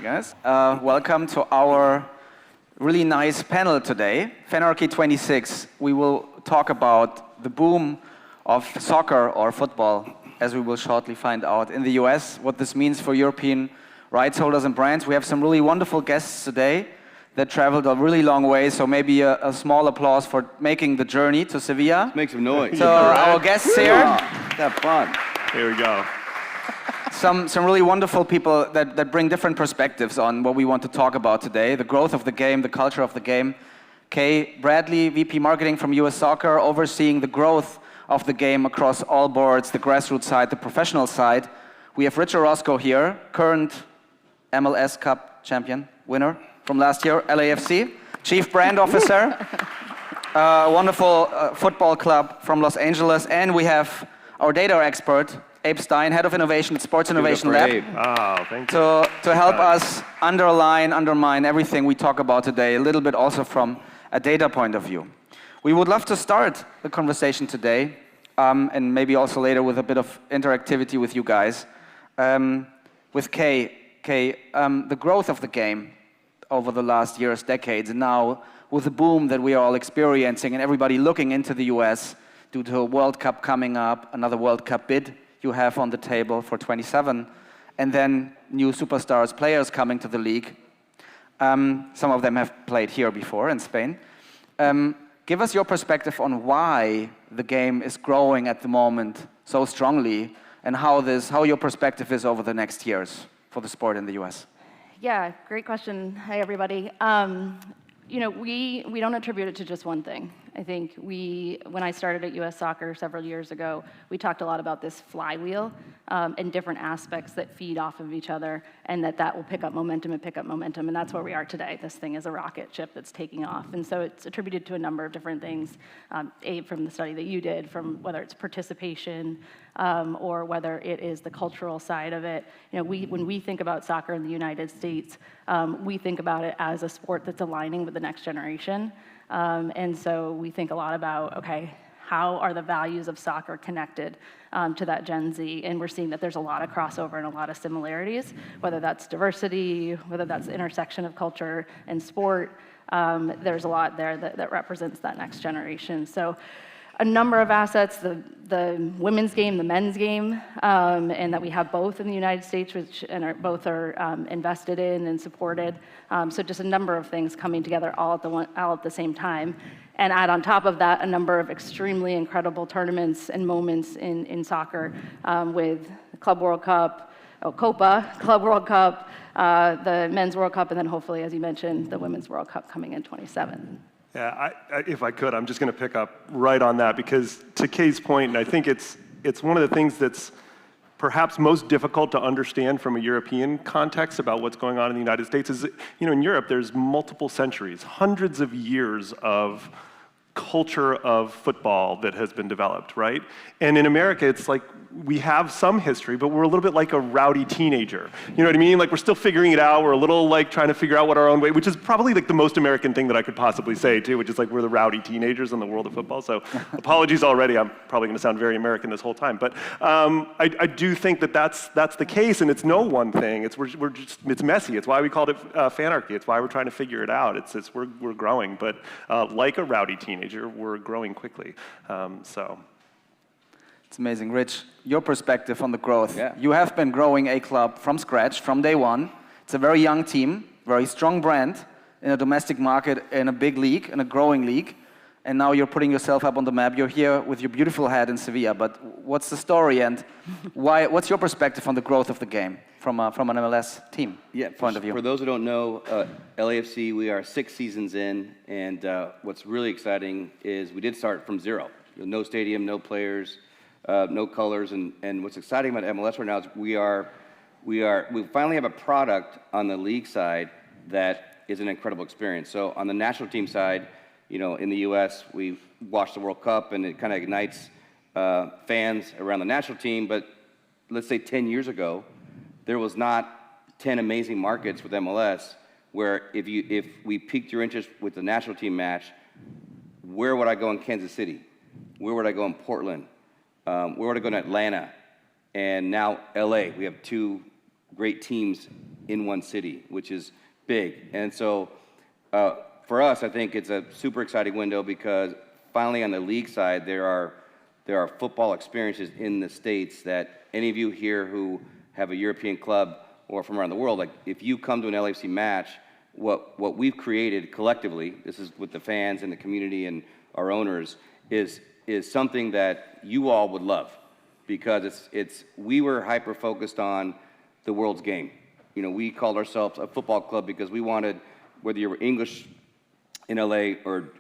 guys. Welcome to our really nice panel today, Fanarchy 26. We will talk about the boom of soccer or football, as we will shortly find out, in the US, what this means for European rights holders and brands. We have some really wonderful guests today that traveled a really long way, so maybe a small applause for making the journey to Sevilla. Let's make some noise. So our guests here. Have fun. Here we go. Some really wonderful people that bring different perspectives on what we want to talk about today, the growth of the game, the culture of the game. Kay Bradley, VP Marketing from US Soccer, overseeing the growth of the game across all boards, the grassroots side, the professional side. We have Rich Orozco here, current MLS Cup champion, winner from last year, LAFC, Chief Brand Officer, wonderful football club from Los Angeles, and we have our data expert, Abe Stein, Head of Innovation at Sports Innovation Lab, Thank you. to help us undermine everything we talk about today, a little bit also from a data point of view. We would love to start the conversation today, and maybe also later with a bit of interactivity with you guys. With Kay, the growth of the game over the last years, decades, and now with the boom that we are all experiencing and everybody looking into the US due to a World Cup coming up, another World Cup bid you have on the table for 27, and then new superstars, players coming to the league. Some of them have played here before in Spain. Give us your perspective on why the game is growing at the moment so strongly, and how your perspective is over the next years for the sport in the US. Yeah, great question. Hi, everybody. We don't attribute it to just one thing. I think when I started at US Soccer several years ago, we talked a lot about this flywheel and different aspects that feed off of each other, and that will pick up momentum, and that's where we are today. This thing is a rocket ship that's taking off, and so it's attributed to a number of different things. Abe, from the study that you did, from whether it's participation or whether it is the cultural side of it. When we think about soccer in the United States, we think about it as a sport that's aligning with the next generation. And so we think a lot about, okay, how are the values of soccer connected to that Gen Z? And we're seeing that there's a lot of crossover and a lot of similarities, whether that's diversity, whether that's intersection of culture and sport. There's a lot there that represents that next generation. So a number of assets, the women's game, the men's game, and that we have both in the United States, both are invested in and supported. So just a number of things coming together all at the same time. And add on top of that a number of extremely incredible tournaments and moments in soccer with the Club World Cup, Copa, Club World Cup, the Men's World Cup, and then hopefully, as you mentioned, the Women's World Cup coming in 27. Yeah, if I could, I'm just going to pick up right on that, because to Kay's point, and I think it's one of the things that's perhaps most difficult to understand from a European context about what's going on in the United States is, in Europe, there's multiple centuries, hundreds of years of culture of football that has been developed, right? And in America, it's like we have some history, but we're a little bit like a rowdy teenager. You know what I mean? Like, we're still figuring it out. We're a little like trying to figure out what our own way, which is probably like the most American thing that I could possibly say too, which is like we're the rowdy teenagers in the world of football. So apologies already. I'm probably going to sound very American this whole time, but I do think that that's the case, and it's no one thing. It's messy. It's why we called it Fanarchy. It's why we're trying to figure it out. We're growing, but like a rowdy teenager, we're growing quickly. It's amazing. Rich, your perspective on the growth. Yeah. You have been growing a club from scratch, from day one. It's a very young team, very strong brand in a domestic market, in a big league, in a growing league. And now you're putting yourself up on the map. You're here with your beautiful hat in Sevilla. But what's the story, and what's your perspective on the growth of the game from an MLS team point of view? For those who don't know, LAFC, we are 6 seasons in. And what's really exciting is we did start from zero. No stadium, no players, no colors, and what's exciting about MLS right now is we finally have a product on the league side that is an incredible experience. So on the national team side, in the U.S., we watch the World Cup, and it kind of ignites fans around the national team. But let's say 10 years ago, there was not 10 amazing markets with MLS where if we piqued your interest with the national team match, where would I go in Kansas City? Where would I go in Portland? Where would I go in Atlanta? And now LA. We have 2 great teams in one city, which is big. And so for us, I think it's a super exciting window because finally on the league side, there are football experiences in the States that any of you here who have a European club or from around the world, like if you come to an LAFC match, what we've created collectively, this is with the fans and the community and our owners, is something that you all would love because we were hyper focused on the world's game. You know, we called ourselves a football club because we wanted, whether you were English in LA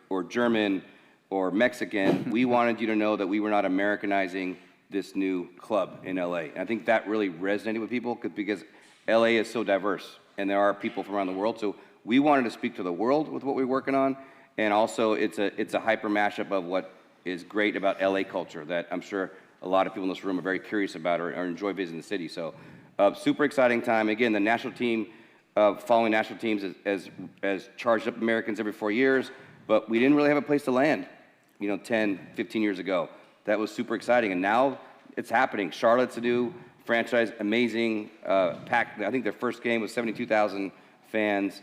or German or Mexican, we wanted you to know that we were not Americanizing this new club in LA. And I think that really resonated with people because LA is so diverse and there are people from around the world. So we wanted to speak to the world with what we're working on. And also it's a hyper mashup of what is great about LA culture that I'm sure a lot of people in this room are very curious about or enjoy visiting the city. So super exciting time. Again, the national team, following national teams as charged up Americans every 4 years, but we didn't really have a place to land, 10, 15 years ago. That was super exciting, and now it's happening. Charlotte's a new franchise, amazing, packed. I think their first game was 72,000 fans.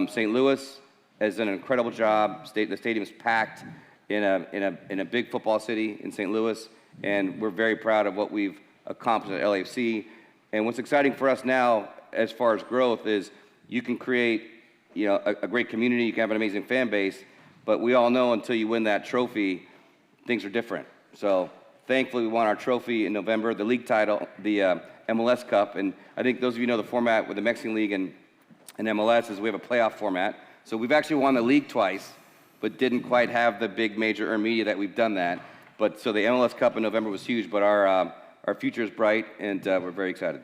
St. Louis has done an incredible job. The stadium's packed in a big football city in St. Louis, and we're very proud of what we've accomplished at LAFC. And what's exciting for us now, as far as growth, is you can create, a great community. You can have an amazing fan base, but we all know until you win that trophy, things are different. So thankfully, we won our trophy in November, the league title, the MLS Cup, and I think those of you know the format with the Mexican League and MLS is we have a playoff format. So we've actually won the league twice, but didn't quite have the big major earned media that we've done that. But so the MLS Cup in November was huge, but our future is bright, and we're very excited.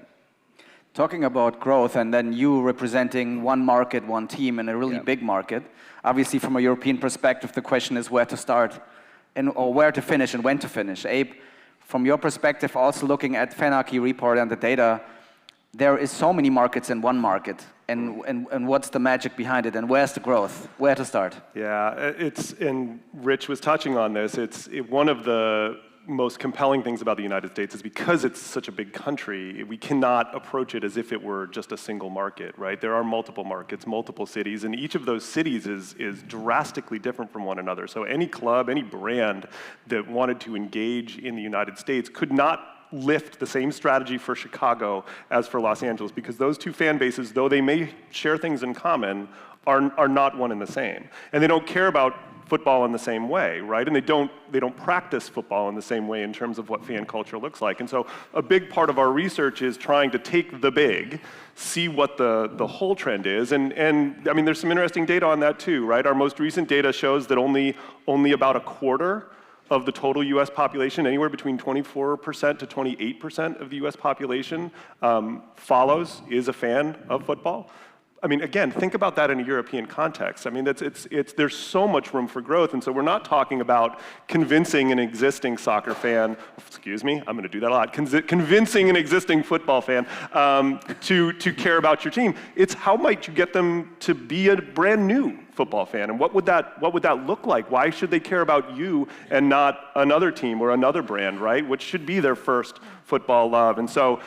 Talking about growth, and then you representing one market, one team in a really big market. Obviously, from a European perspective, the question is where to start, or where to finish, and when to finish. Abe, from your perspective, also looking at Fanarchy report and the data, there is so many markets in one market, and what's the magic behind it, and where's the growth? Where to start? Yeah, and Rich was touching on this. One of the most compelling things about the United States is because it's such a big country, we cannot approach it as if it were just a single market, right? There are multiple markets, multiple cities, and each of those cities is drastically different from one another. So any club, any brand that wanted to engage in the United States could not lift the same strategy for Chicago as for Los Angeles, because those two fan bases, though they may share things in common, are not one and the same. And they don't care about football in the same way, right? And they don't practice football in the same way in terms of what fan culture looks like. And so a big part of our research is trying to take the big, see what the whole trend is, and I mean, there's some interesting data on that too, right? Our most recent data shows that only about a quarter of the total US population, anywhere between 24% to 28% of the US population is a fan of football. I mean, again, think about that in a European context. I mean, there's so much room for growth, and so we're not talking about convincing an existing soccer fan, excuse me, I'm gonna do that a lot, convincing an existing football fan to care about your team. It's how might you get them to be a brand new football fan, and what would that look like? Why should they care about you and not another team or another brand, right? Which should be their first football love. And so,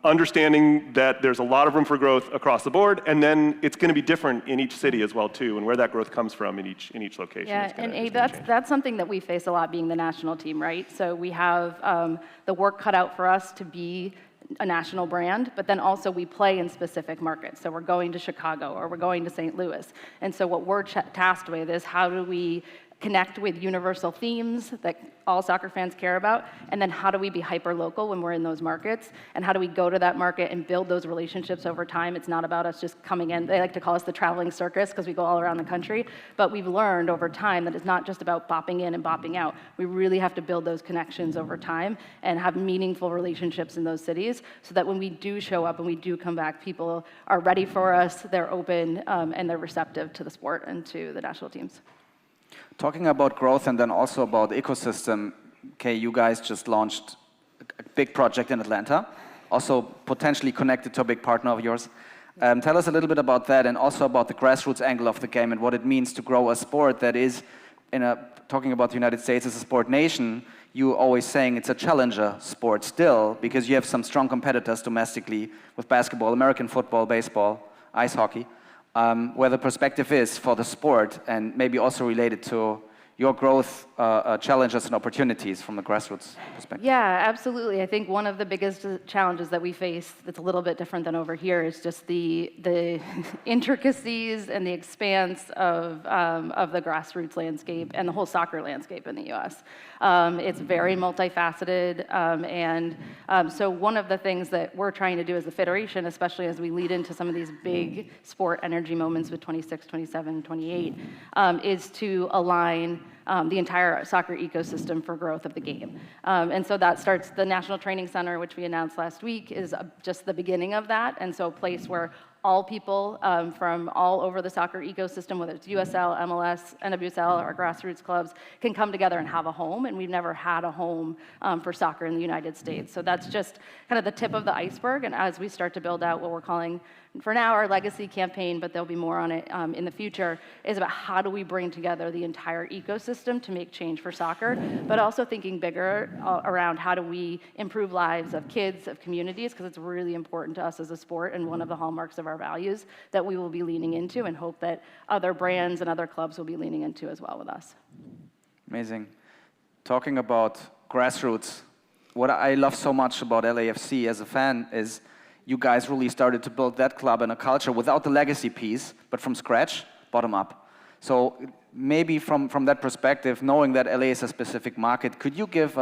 understanding that there's a lot of room for growth across the board, and then it's going to be different in each city as well too, and where that growth comes from in each location. Yeah, and Abe, that's something that we face a lot being the national team, right? So we have the work cut out for us to be a national brand, but then also we play in specific markets. So we're going to Chicago or we're going to St. Louis. And so what we're tasked with is how do we connect with universal themes that all soccer fans care about, and then how do we be hyper-local when we're in those markets, and how do we go to that market and build those relationships over time. It's not about us just coming in. They like to call us the traveling circus because we go all around the country, but we've learned over time that it's not just about bopping in and bopping out. We really have to build those connections over time and have meaningful relationships in those cities so that when we do show up and we do come back, people are ready for us, they're open, and they're receptive to the sport and to the national teams. Talking about growth and then also about the ecosystem, okay, you guys just launched a big project in Atlanta, also potentially connected to a big partner of yours. Tell us a little bit about that and also about the grassroots angle of the game and what it means to grow a sport that is in a talking about the United States as a sport nation, you always saying it's a challenger sport still, because you have some strong competitors domestically with basketball, American football, baseball, ice hockey, where the perspective is for the sport, and maybe also related to your growth challenges and opportunities from the grassroots perspective. Yeah, absolutely. I think one of the biggest challenges that we face that's a little bit different than over here is just the intricacies and the expanse of the grassroots landscape and the whole soccer landscape in the U.S. It's very multifaceted, so one of the things that we're trying to do as a federation, especially as we lead into some of these big sport energy moments with 26, 27, 28, is to align the entire soccer ecosystem for growth of the game. And so that starts the National Training Center, which we announced last week, is just the beginning of that. And so a place where all people from all over the soccer ecosystem, whether it's USL, MLS, NWSL, or grassroots clubs, can come together and have a home. And we've never had a home for soccer in the United States. So that's just kind of the tip of the iceberg. And as we start to build out what we're calling, for now, our legacy campaign, but there'll be more on it in the future, is about how do we bring together the entire ecosystem to make change for soccer, but also thinking bigger around how do we improve lives of kids, of communities, because it's really important to us as a sport and one of the hallmarks of our values that we will be leaning into and hope that other brands and other clubs will be leaning into as well with us. Amazing. Talking about grassroots, what I love so much about LAFC as a fan is you guys really started to build that club and a culture without the legacy piece, but from scratch, bottom up. So maybe from that perspective, knowing that LA is a specific market, could you give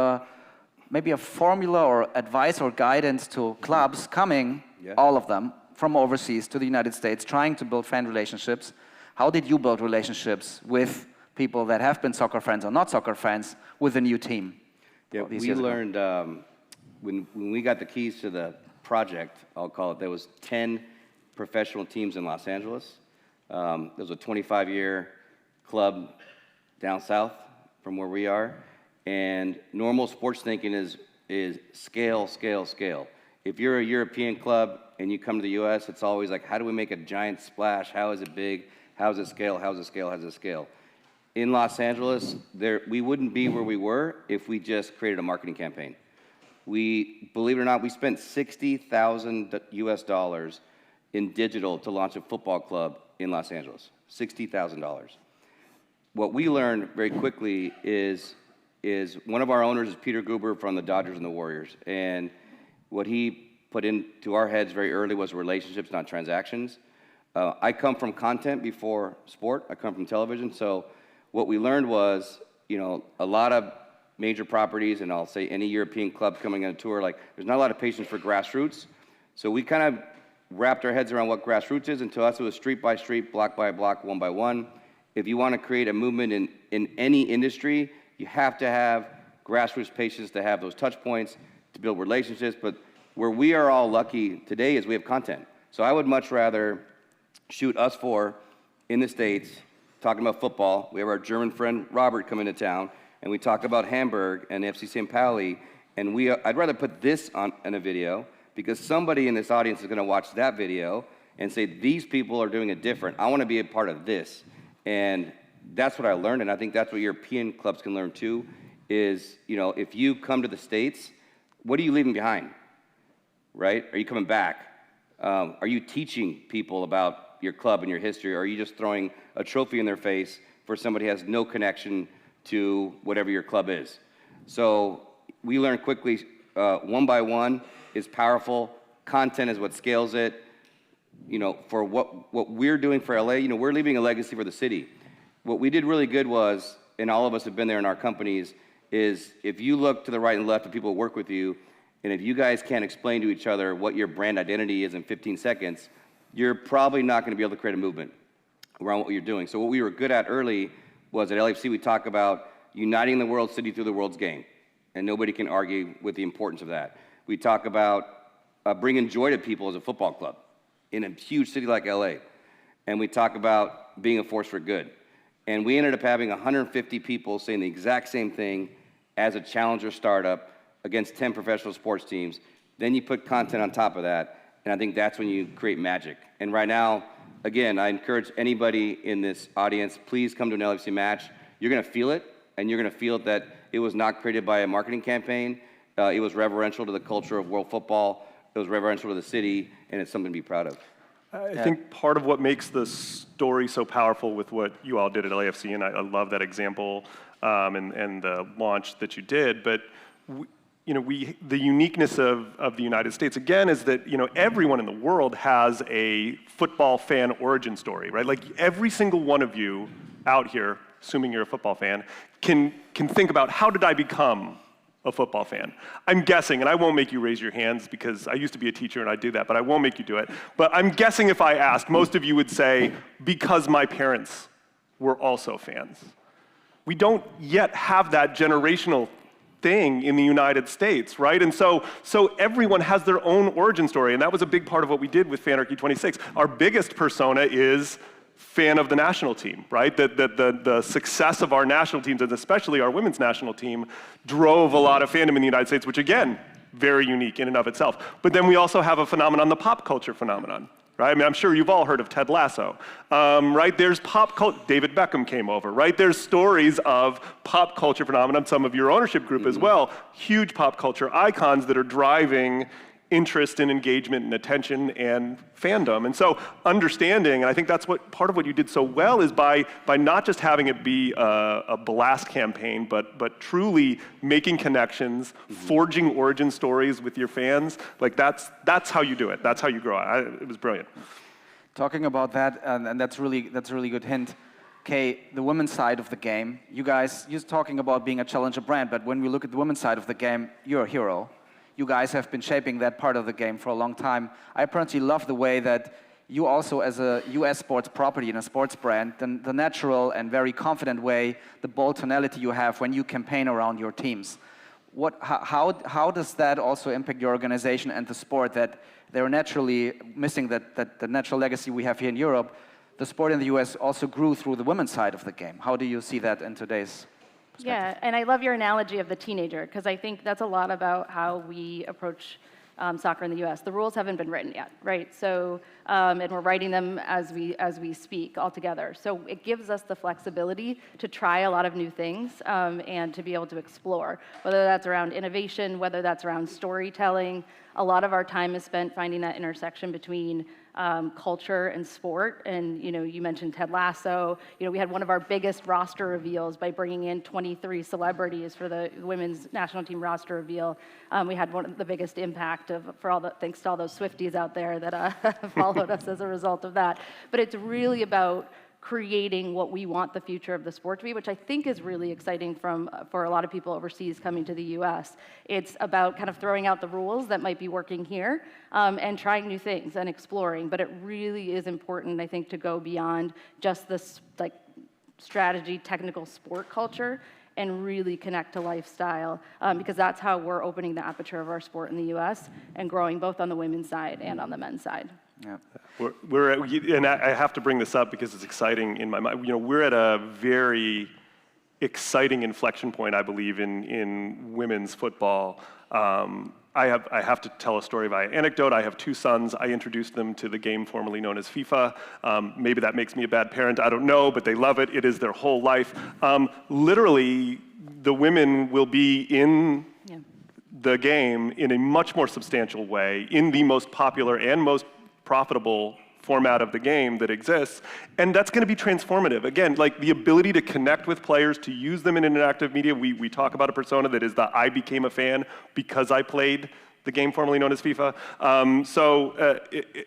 maybe a formula or advice or guidance to clubs coming, all of them, from overseas to the United States, trying to build fan relationships? How did you build relationships with people that have been soccer fans or not soccer fans with a new team? Yeah, we learned when we got the keys to the project, I'll call it, there was 10 professional teams in Los Angeles. There was a 25-year club down south from where we are. And normal sports thinking is scale, scale, scale. If you're a European club and you come to the US, it's always like, how do we make a giant splash? How is it big? How does it scale? How does it scale? How does it scale? In Los Angeles, we wouldn't be where we were if we just created a marketing campaign. We, believe it or not, we spent $60,000 US in digital to launch a football club in Los Angeles. $60,000. What we learned very quickly is one of our owners is Peter Guber from the Dodgers and the Warriors. And what he put into our heads very early was relationships, not transactions. I come from content before sport. I come from television. So what we learned was, a lot of major properties, and I'll say any European club coming on a tour, like there's not a lot of patience for grassroots. So we kind of wrapped our heads around what grassroots is, and to us it was street by street, block by block, one by one. If you want to create a movement in any industry, you have to have grassroots patience to have those touch points, to build relationships. But where we are all lucky today is we have content. So I would much rather shoot us four in the States talking about football. We have our German friend Robert come into town, and we talk about Hamburg and FC St. Pauli, and I'd rather put this in a video because somebody in this audience is going to watch that video and say, these people are doing it different. I want to be a part of this. And that's what I learned, and I think that's what European clubs can learn too, is, if you come to the States, what are you leaving behind, right? Are you coming back? Are you teaching people about your club and your history, or are you just throwing a trophy in their face for somebody who has no connection to whatever your club is? So we learned quickly, one by one is powerful. Content is what scales it. For what we're doing for LA, we're leaving a legacy for the city. What we did really good was, and all of us have been there in our companies, is if you look to the right and left of people who work with you, and if you guys can't explain to each other what your brand identity is in 15 seconds, you're probably not going to be able to create a movement around what you're doing. So what we were good at early was at LAFC, we talk about uniting the world city through the world's game, and nobody can argue with the importance of that. We talk about bringing joy to people as a football club in a huge city like LA, and we talk about being a force for good. And we ended up having 150 people saying the exact same thing as a challenger startup against 10 professional sports teams. Then you put content on top of that, and I think that's when you create magic. And right now, again, I encourage anybody in this audience, please come to an LAFC match. You're going to feel it. And you're going to feel that it was not created by a marketing campaign. It was reverential to the culture of world football. It was reverential to the city, and it's something to be proud of. I think part of what makes the story so powerful with what you all did at LAFC, and I love that example and the launch that you did, but the uniqueness of the United States, again, is that everyone in the world has a football fan origin story, right? Like every single one of you out here, assuming you're a football fan, can think about, how did I become a football fan? I'm guessing, and I won't make you raise your hands because I used to be a teacher and I do that, but I won't make you do it. But I'm guessing if I asked, most of you would say, because my parents were also fans. We don't yet have that generational thing in the United States, right? And so everyone has their own origin story, and that was a big part of what we did with Fanarchy 26. Our biggest persona is fan of the national team, right? The success of our national teams, and especially our women's national team, drove a lot of fandom in the United States, which again, very unique in and of itself. But then we also have a phenomenon, the pop culture phenomenon, right? I mean, I'm sure you've all heard of Ted Lasso, right? There's pop culture, David Beckham came over, right? There's stories of pop culture phenomenon, some of your ownership group as well, huge pop culture icons that are driving interest and engagement and attention and fandom. And so understanding, and I think that's what part of what you did so well, is by not just having it be a blast campaign, but truly making connections, forging origin stories with your fans. Like that's how you do it. That's how you grow. It was brilliant. Talking about that, and that's a really good hint. Okay, the women's side of the game, you're talking about being a challenger brand, but when we look at the women's side of the game, you're a hero. You guys have been shaping that part of the game for a long time. I personally love the way that you also, as a US sports property and a sports brand, the natural and very confident way, the bold tonality you have when you campaign around your teams. How does that also impact your organization and the sport, that they're naturally missing the natural legacy we have here in Europe? The sport in the US also grew through the women's side of the game. How do you see that in today's perspective? Yeah, and I love your analogy of the teenager, because I think that's a lot about how we approach soccer in the U.S. The rules haven't been written yet, right? So, and we're writing them as we speak all together. So it gives us the flexibility to try a lot of new things and to be able to explore, whether that's around innovation, whether that's around storytelling. A lot of our time is spent finding that intersection between culture and sport. And you mentioned Ted Lasso. We had one of our biggest roster reveals by bringing in 23 celebrities for the women's national team roster reveal. We had one of the biggest impact thanks to all those Swifties out there that followed us as a result of that. But it's really about creating what we want the future of the sport to be, which I think is really exciting for a lot of people overseas coming to the U.S. It's about kind of throwing out the rules that might be working here and trying new things and exploring. But it really is important, I think, to go beyond just this strategy, technical sport culture, and really connect to lifestyle, because that's how we're opening the aperture of our sport in the U.S. and growing both on the women's side and on the men's side. Yeah. And I have to bring this up because it's exciting in my mind. We're at a very exciting inflection point, I believe, in women's football. I have to tell a story by anecdote. I have two sons. I introduced them to the game formerly known as FIFA. Maybe that makes me a bad parent. I don't know, but they love it. It is their whole life. Literally, the women will be in the game in a much more substantial way, in the most popular and most profitable format of the game that exists, and that's going to be transformative. Again, like the ability to connect with players, to use them in interactive media. We talk about a persona that is I became a fan because I played the game formerly known as FIFA.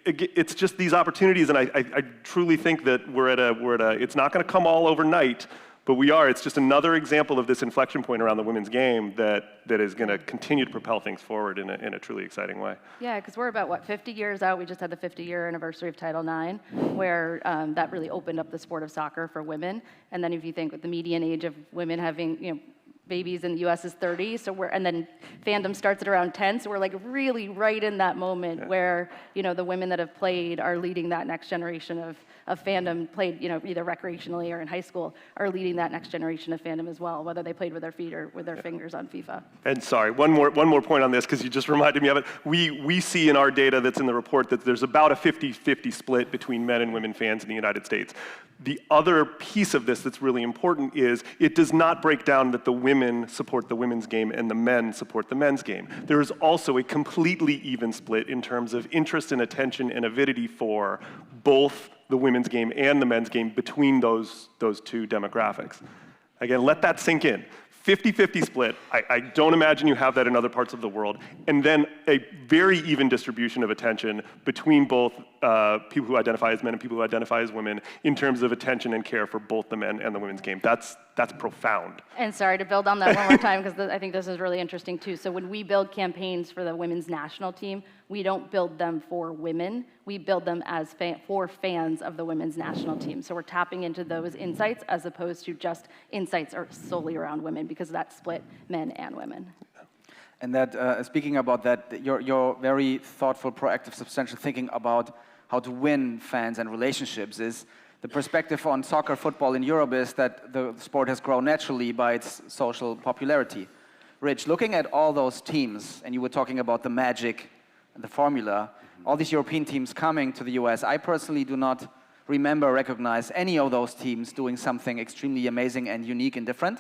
It's just these opportunities, and I truly think that we're at a. It's not going to come all overnight, but we are. It's just another example of this inflection point around the women's game that is going to continue to propel things forward in a truly exciting way. Yeah, because we're about, 50 years out? We just had the 50-year anniversary of Title IX, where that really opened up the sport of soccer for women. And then if you think with the median age of women having, babies in the U.S. is 30, and then fandom starts at around 10, so we're really right in that moment where, the women that have played are leading that next generation of fandom, played, either recreationally or in high school, are leading that next generation of fandom as well, whether they played with their feet or with their fingers on FIFA. And sorry, one more point on this, because you just reminded me of it. We see in our data that's in the report that there's about a 50-50 split between men and women fans in the United States. The other piece of this that's really important is it does not break down that the women support the women's game and the men support the men's game. There is also a completely even split in terms of interest and attention and avidity for both the women's game and the men's game between those two demographics. Again, let that sink in. 50-50 split. I don't imagine you have that in other parts of the world. And then a very even distribution of attention between both people who identify as men and people who identify as women in terms of attention and care for both the men and the women's game. That's profound. And sorry to build on that one more time, because I think this is really interesting too. So when we build campaigns for the women's national team, we don't build them for women. We build them as for fans of the women's national team. So we're tapping into those insights as opposed to just insights are solely around women, because that split men and women. And that, speaking about that, your very thoughtful, proactive, substantial thinking about how to win fans and relationships is the perspective on soccer, football in Europe is that the sport has grown naturally by its social popularity. Rich, looking at all those teams, and you were talking about the magic and the formula, all these European teams coming to the US, I personally do not remember, recognize any of those teams doing something extremely amazing and unique and different.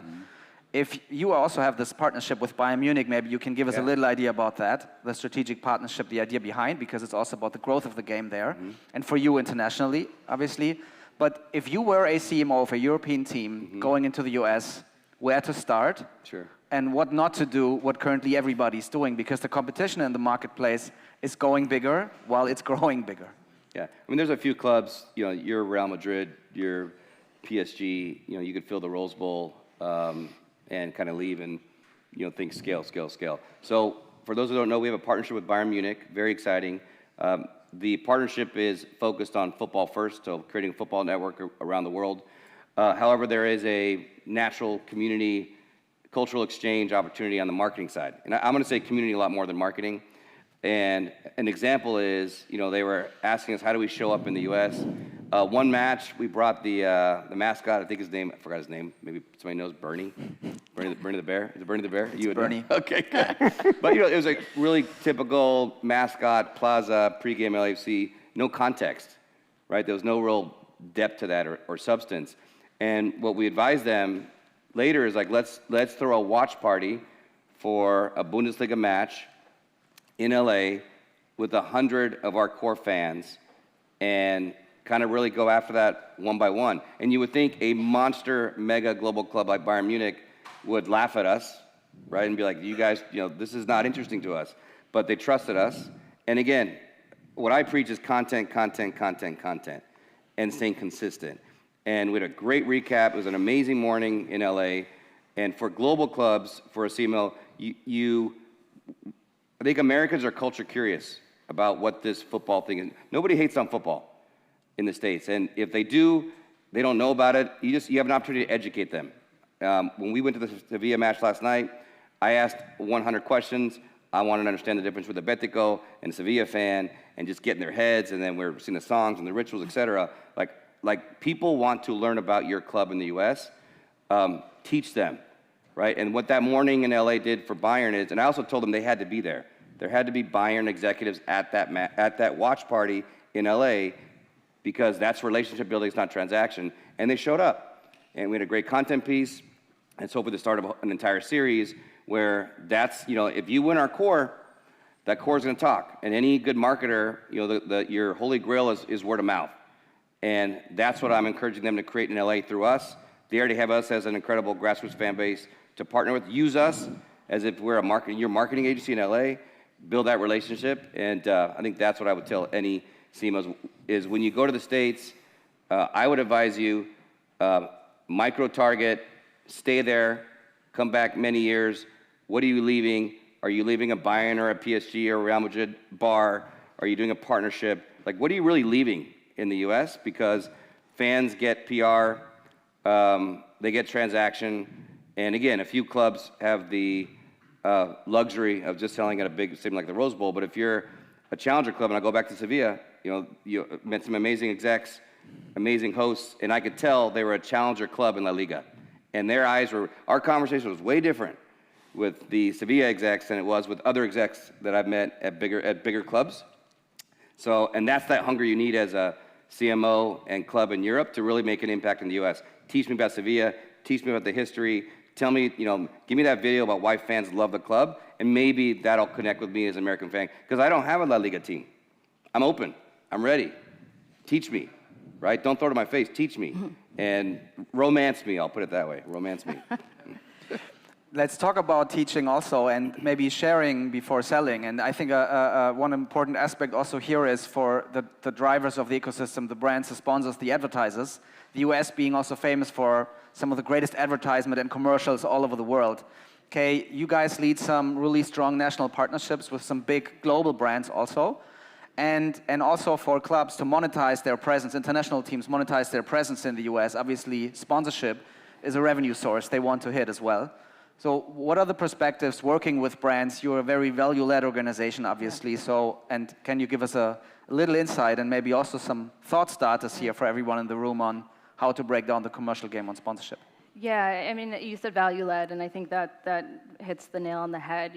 If you also have this partnership with Bayern Munich, maybe you can give us a little idea about that, the strategic partnership, the idea behind, because it's also about the growth of the game there, and for you internationally, obviously. But if you were a CMO of a European team going into the US, where to start, and what not to do, what currently everybody's doing, because the competition in the marketplace is going bigger while it's growing bigger. Yeah, I mean, there's a few clubs, you're Real Madrid, you're PSG, you could fill the Rose Bowl, and kind of leave and think scale. So for those who don't know, we have a partnership with Bayern Munich, very exciting. The partnership is focused on football first, so creating a football network around the world. However, there is a natural community, cultural exchange opportunity on the marketing side. And I'm going to say community a lot more than marketing. And an example is, they were asking us, how do we show up in the U.S.? One match, we brought the mascot, I think his name, I forgot his name, maybe somebody knows, Bernie the Bear? Is it Bernie the Bear? You would Bernie. know. Okay, good. But, it was a really typical mascot, plaza, pregame LAFC, no context, right? There was no real depth to that or substance. And what we advised them later is like, let's throw a watch party for a Bundesliga match in LA with 100 of our core fans and kind of really go after that one by one. And you would think a monster mega global club like Bayern Munich would laugh at us, right? And be like, you guys, this is not interesting to us. But they trusted us. And again, what I preach is content, and staying consistent. And we had a great recap. It was an amazing morning in LA. And for global clubs, for a CMO, I think Americans are culture curious about what this football thing is. Nobody hates on football in the States. And if they do, they don't know about it. You have an opportunity to educate them. When we went to the Sevilla match last night, I asked 100 questions. I wanted to understand the difference with a Bético and a Sevilla fan and just get in their heads. And then we're seeing the songs and the rituals, et cetera. Like people want to learn about your club in the US. Teach them. Right, and what that morning in LA did for Bayern is, and I also told them they had to be there. There had to be Bayern executives at that watch party in LA, because that's relationship building, it's not transaction. And they showed up, and we had a great content piece. And so for the start of an entire series, where that's if you win our core, that core is going to talk. And any good marketer, your holy grail is word of mouth, and that's what I'm encouraging them to create in LA through us. They already have us as an incredible grassroots fan base to partner with. Use us as if we're your marketing agency in LA. Build that relationship, and I think that's what I would tell any CMOs is when you go to the States, I would advise you micro-target, stay there, come back many years. What are you leaving? Are you leaving a Bayern or a PSG or a Real Madrid bar? Are you doing a partnership? Like, what are you really leaving in the US? Because fans get PR, they get transaction, and again, a few clubs have the luxury of just selling at a big stadium like the Rose Bowl. But if you're a challenger club, and I go back to Sevilla, you met some amazing execs, amazing hosts, and I could tell they were a challenger club in La Liga. And our conversation was way different with the Sevilla execs than it was with other execs that I've met at bigger clubs. So, and that's that hunger you need as a CMO and club in Europe to really make an impact in the US. Teach me about Sevilla, teach me about the history, tell me, give me that video about why fans love the club, and maybe that'll connect with me as an American fan, because I don't have a La Liga team. I'm open, I'm ready. Teach me, right? Don't throw it in my face, teach me. And romance me, I'll put it that way, romance me. Let's talk about teaching also, and maybe sharing before selling. And I think one important aspect also here is for the drivers of the ecosystem, the brands, the sponsors, the advertisers. The US being also famous for some of the greatest advertisement and commercials all over the world. Okay, you guys lead some really strong national partnerships with some big global brands also. And also for clubs to monetize their presence, international teams monetize their presence in the US. Obviously, sponsorship is a revenue source they want to hit as well. So what are the perspectives working with brands? You're a very value-led organization, obviously. So, and can you give us a little insight and maybe also some thought starters here for everyone in the room on how to break down the commercial game on sponsorship? Yeah, I mean, you said value-led, and I think that hits the nail on the head.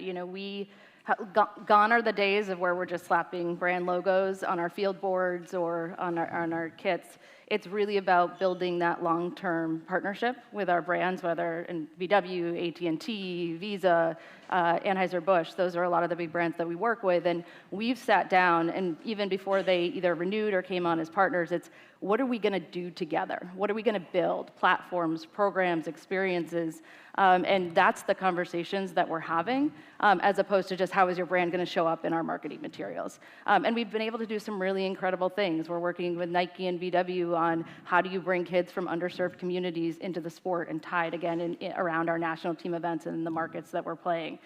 Gone are the days of where we're just slapping brand logos on our field boards or on our kits. It's really about building that long-term partnership with our brands, whether in VW, AT&T, Visa, Anheuser-Busch. Those are a lot of the big brands that we work with. And we've sat down, and even before they either renewed or came on as partners, it's what are we going to do together? What are we going to build? Platforms, programs, experiences. And that's the conversations that we're having, as opposed to just how is your brand going to show up in our marketing materials. And we've been able to do some really incredible things. We're working with Nike and VW on how do you bring kids from underserved communities into the sport and tie it again around our national team events and the markets that we're playing.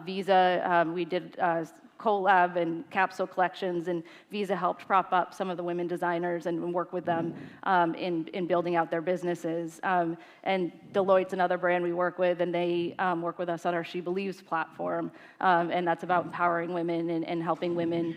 Visa, we did collab and capsule collections, and Visa helped prop up some of the women designers and work with them in building out their businesses. And Deloitte's another brand we work with, and they work with us on our She Believes platform, and that's about empowering women and helping women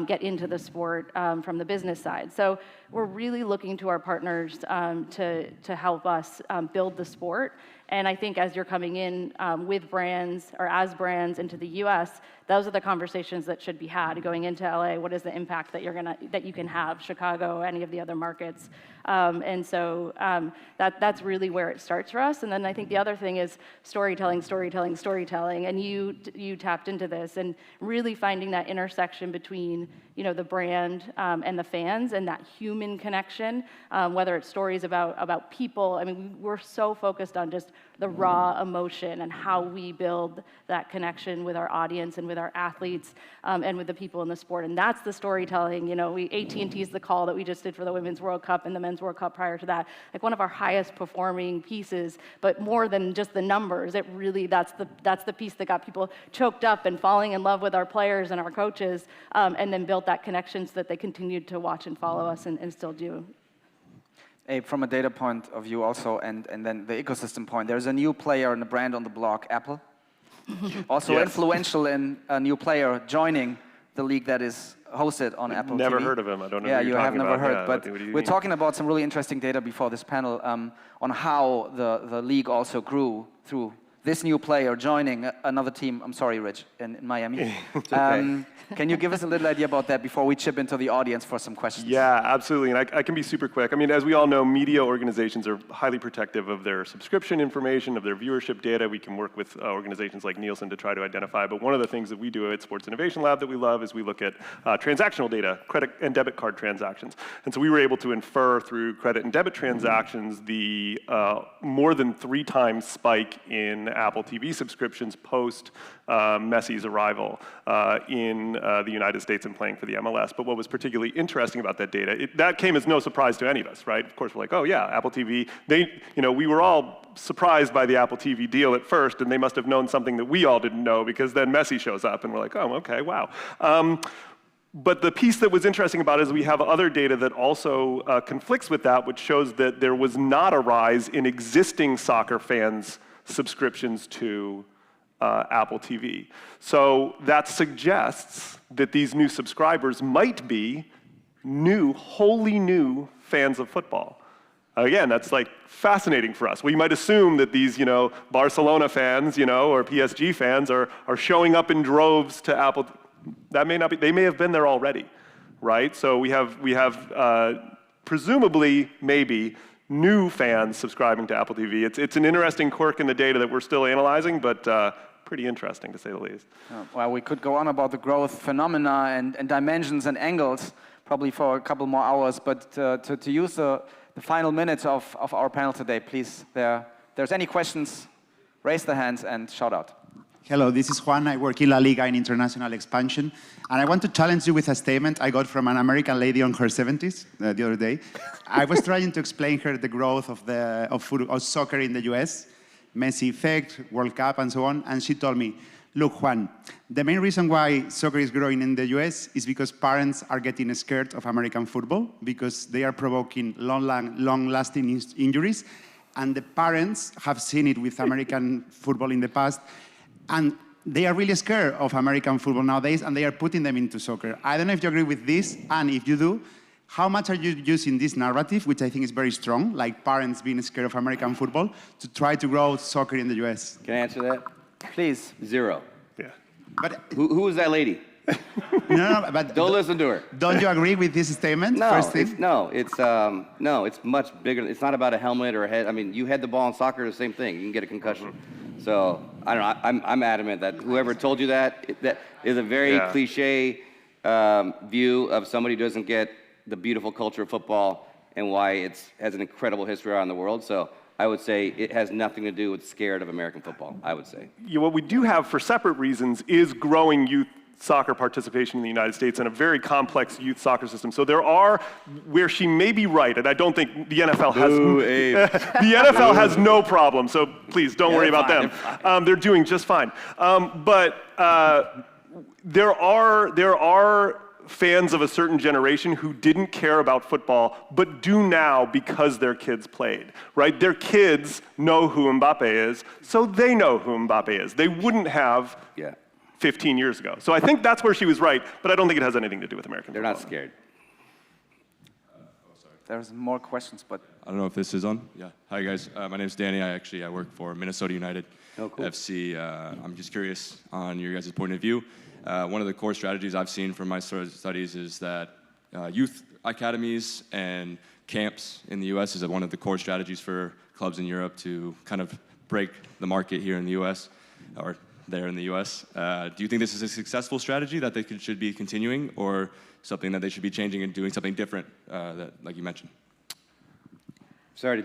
get into the sport from the business side. So we're really looking to our partners to help us build the sport. And I think as you're coming in with brands or as brands into the U.S., those are the conversations that should be had. Going into LA, what is the impact that you can have? Chicago, any of the other markets, and so that's really where it starts for us. And then I think the other thing is storytelling. And you tapped into this and really finding that intersection between the brand and the fans and that human connection, whether it's stories about people. I mean, we're so focused on just the raw emotion and how we build that connection with our audience and with our athletes and with the people in the sport. And that's the storytelling. AT&T's the call that we just did for the Women's World Cup and the Men's World Cup prior to that. Like one of our highest performing pieces, but more than just the numbers, it really, that's the piece that got people choked up and falling in love with our players and our coaches, and then built that connection so that they continued to watch and follow us and still do. From a data point of view also, and then the ecosystem point, there's a new player and a brand on the block, Apple. Also Yes. Influential in a new player joining the league that is hosted on Apple Never TV. heard of him. I don't know Yeah, what you're you have talking never about. heard. Yeah, but what do you we're mean? talking about some really interesting data before this panel on how the league also grew through this new player joining another team. I'm sorry, Rich, in Miami. It's okay. Can you give us a little idea about that before we chip into the audience for some questions? Yeah, absolutely. And I can be super quick. I mean, as we all know, media organizations are highly protective of their subscription information, of their viewership data. We can work with organizations like Nielsen to try to identify. But one of the things that we do at Sports Innovation Lab that we love is we look at transactional data, credit and debit card transactions. And so we were able to infer through credit and debit transactions the more than 3 times spike in Apple TV subscriptions post Messi's arrival in the United States and playing for the MLS. But what was particularly interesting about that data, that came as no surprise to any of us, right? Of course, we're like, oh yeah, Apple TV. We were all surprised by the Apple TV deal at first, and they must have known something that we all didn't know, because then Messi shows up, and we're like, oh, okay, wow. But the piece that was interesting about it is we have other data that also conflicts with that, which shows that there was not a rise in existing soccer fans' subscriptions to Apple TV. So that suggests that these new subscribers might be wholly new fans of football. Again, that's like fascinating for us. We might assume that these, Barcelona fans, or PSG fans are showing up in droves to Apple. That may not be. They may have been there already, right? So we have presumably, maybe, new fans subscribing to Apple TV. It's an interesting quirk in the data that we're still analyzing, but pretty interesting to say the least. Well, we could go on about the growth phenomena and dimensions and angles probably for a couple more hours, but to use the final minutes of our panel today, please, there's any questions, raise the hands and shout out. Hello, this is Juan. I work in La Liga in international expansion. And I want to challenge you with a statement I got from an American lady on her 70s the other day. I was trying to explain her the growth of soccer in the US, Messi effect, World Cup, and so on. And she told me, look, Juan, the main reason why soccer is growing in the US is because parents are getting scared of American football because they are provoking long-lasting injuries. And the parents have seen it with American football in the past. And they are really scared of American football nowadays, and they are putting them into soccer. I don't know if you agree with this, and if you do, how much are you using this narrative, which I think is very strong, like parents being scared of American football, to try to grow soccer in the US? Can I answer that? Please. 0. Yeah. But Who was that lady? no, but Don't listen to her. don't you agree with this statement? No, First thing? it's much bigger. It's not about a helmet or a head. I mean, you had the ball in soccer, the same thing. You can get a concussion. So I don't know. I'm adamant that whoever told you that is a very cliche view of somebody who doesn't get the beautiful culture of football and why it has an incredible history around the world. So I would say it has nothing to do with scared of American football, I would say. Yeah, what we do have for separate reasons is growing youth soccer participation in the United States and a very complex youth soccer system. So there are, where she may be right, and I don't think the NFL has, the NFL has no problem, so please don't worry about them. They're doing just fine. But there are fans of a certain generation who didn't care about football, but do now because their kids played, right? Their kids know who Mbappe is, so they know who Mbappe is. They wouldn't have 15 years ago. So I think that's where she was right, but I don't think it has anything to do with American football. They're not scared. There's more questions, but I don't know if this is on. Yeah. Hi, guys. My name's Danny. I work for Minnesota United FC. I'm just curious on your guys' point of view. One of the core strategies I've seen from my studies is that youth academies and camps in the U.S. is one of the core strategies for clubs in Europe to kind of break the market here in the U.S. or there in the U.S. Do you think this is a successful strategy that they should be continuing, or something that they should be changing and doing something different, like you mentioned? Sorry, I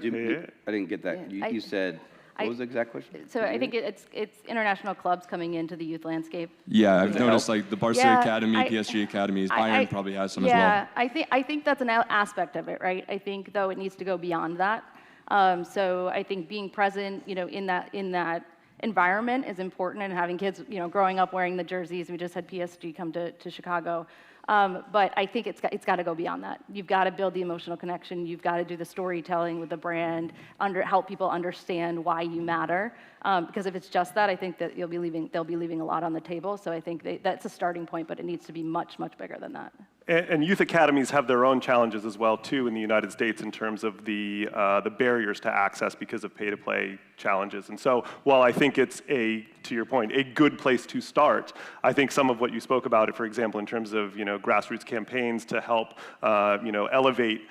didn't get that. You said, what was the exact question? So I think it's international clubs coming into the youth landscape. Yeah, I've noticed like the Barca Academy, PSG Academies, Bayern probably has some as well. Yeah, I think that's an aspect of it, right? I think, though, it needs to go beyond that. So I think being present, in that environment is important, and having kids, growing up wearing the jerseys. We just had PSG come to Chicago. But I think it's got to go beyond that. You've got to build the emotional connection. You've got to do the storytelling with the brand, help people understand why you matter. Because if it's just that, I think that they'll be leaving a lot on the table. So I think that's a starting point, but it needs to be much, much bigger than that. And youth academies have their own challenges as well, too, in the United States in terms of the barriers to access because of pay-to-play challenges. And so while I think it's to your point, a good place to start, I think some of what you spoke about, for example, in terms of grassroots campaigns to help elevate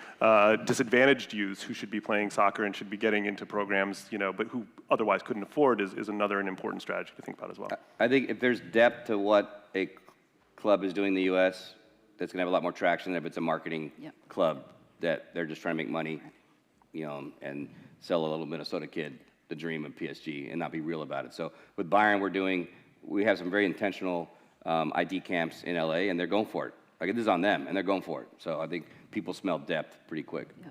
disadvantaged youths who should be playing soccer and should be getting into programs, but who otherwise couldn't afford is another important strategy to think about as well. I think if there's depth to what a club is doing in the U.S., that's going to have a lot more traction than if it's a marketing club that they're just trying to make money, and sell a little Minnesota kid the dream of PSG and not be real about it. So with Bayern, we have some very intentional ID camps in LA, and they're going for it. Like, this is on them, and they're going for it. So I think people smell depth pretty quick. Yeah.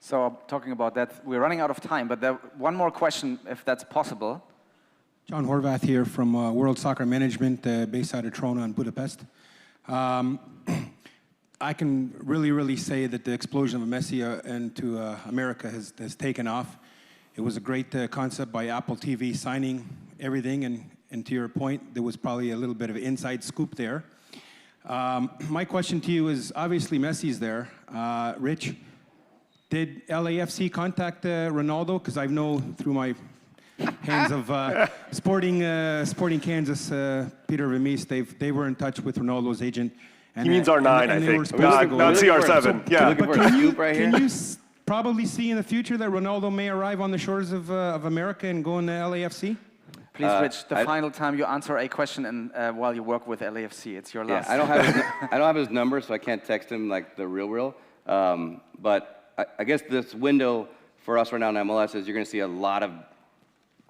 So talking about that, we're running out of time, but one more question, if that's possible. John Horvath here from World Soccer Management, based out of Toronto and Budapest. I can really say that the explosion of Messi into America has taken off. It was a great concept by Apple TV signing everything, and to your point, there was probably a little bit of an inside scoop there. My question to you is, obviously Messi's there. Rich, did LAFC contact Ronaldo? Because I know through my hands of Sporting Kansas, Peter Vermees, they were in touch with Ronaldo's agent, He means R9, I and they were think, supposed to go not there. CR7. You're Yeah. looking for a scoop right here? Can you probably see in the future that Ronaldo may arrive on the shores of America and go into LAFC? Please, Rich, the final time you answer a question and while you work with LAFC, it's your last. Yeah, I don't have his number, so I can't text him like the real. But I guess this window for us right now in MLS is you're going to see a lot of,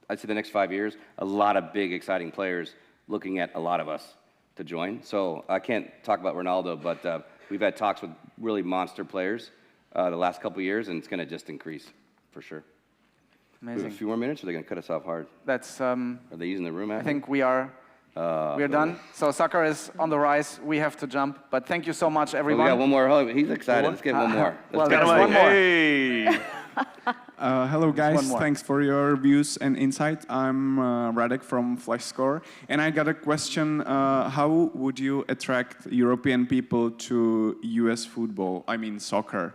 I'd say the next 5 years, a lot of big, exciting players looking at a lot of us to join. So I can't talk about Ronaldo, but we've had talks with really monster players the last couple of years, and it's going to just increase for sure. We have Amazing. a few more minutes, or they're going to cut us off hard? That's. Are they using the room I after? think we are done. So soccer is on the rise. We have to jump. But thank you so much, Oh, everyone. we got one more. Oh, he's excited. Let's get one more. Well, Let's get there's one more. Hey. Hello one guys, more. thanks for your views and insight. I'm Radek from FlashScore, and I got a question. How would you attract European people to US football, I mean soccer?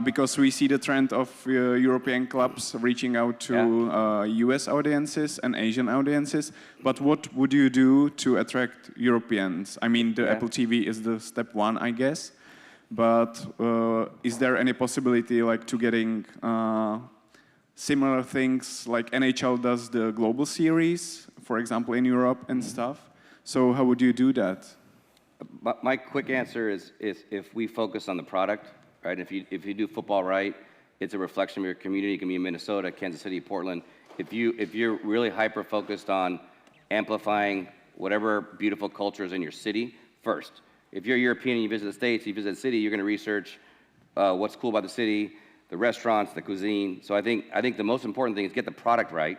Because we see the trend of European clubs reaching out to US audiences and Asian audiences, but what would you do to attract Europeans? I mean, the Apple TV is the step one, I guess. But is there any possibility like to getting similar things like NHL does the global series, for example, in Europe and stuff? So how would you do that? My quick answer is if we focus on the product, right? If you do football right, it's a reflection of your community. It can be in Minnesota, Kansas City, Portland. If you're really hyper focused on amplifying whatever beautiful culture is in your city first. If you're European and you visit the States, you visit the city, you're going to research what's cool about the city, the restaurants, the cuisine. So I think the most important thing is get the product right,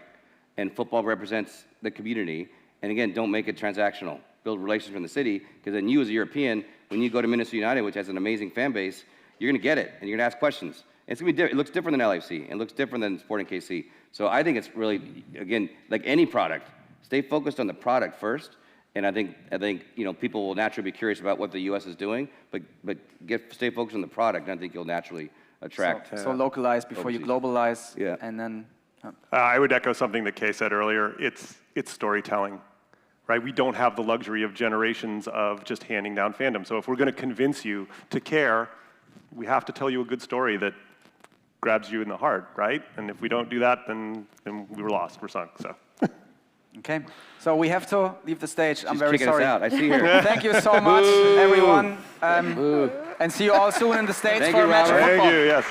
and football represents the community. And again, don't make it transactional. Build relationships in the city, because then you as a European, when you go to Minnesota United, which has an amazing fan base, you're going to get it, and you're going to ask questions. It's going to be different. It looks different than LAFC. It looks different than Sporting KC. So I think it's really, again, like any product, stay focused on the product first. And I think people will naturally be curious about what the U.S. is doing, but stay focused on the product, and I think you'll naturally attract. So localize before you globalize, Yeah. and then. I would echo something that Kay said earlier. It's storytelling, right? We don't have the luxury of generations of just handing down fandom. So if we're going to convince you to care, we have to tell you a good story that grabs you in the heart, right? And if we don't do that, then we were lost. We're sunk. So. Okay, so we have to leave the stage. I'm She's very kicking sorry. us out. I see her. Thank you so much, everyone, and see you all soon in the States Thank for you, a match of Robert. football. Thank you, yes.